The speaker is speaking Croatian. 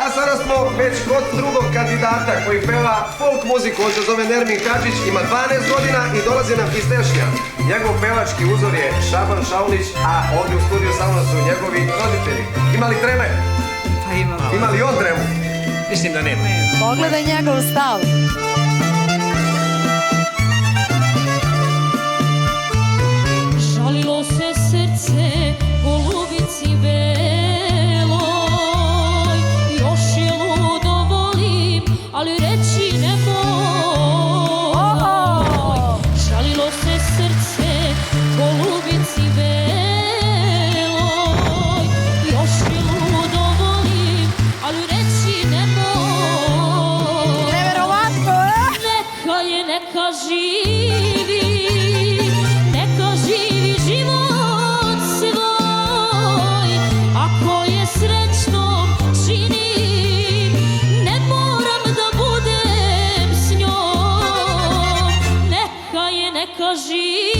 A sada smo već kod drugog kandidata koji peva folk muziku, on se zove Nermin Hadžić, ima 12 godina i dolazi nam iz Tešnja. Njegov pevački uzor je Šaban Šaulić, a ovdje u studiju sa mnom su njegovi roditelji. Ima li treme? Pa ima malo. Ima li on tremu? Mislim da nema. Pogledaj njegov stav. Žalilo se srce golubici beloj, još je ludo volim, ali reći ne moj. Žalilo se srce golubici beloj, još je ludo volim, ali reći ne moj. Neverovatno, Neka je, neka živi, neka živi život svoj. Ako je srećnom činim, ne moram da budem s njom. Neka je, neka živi.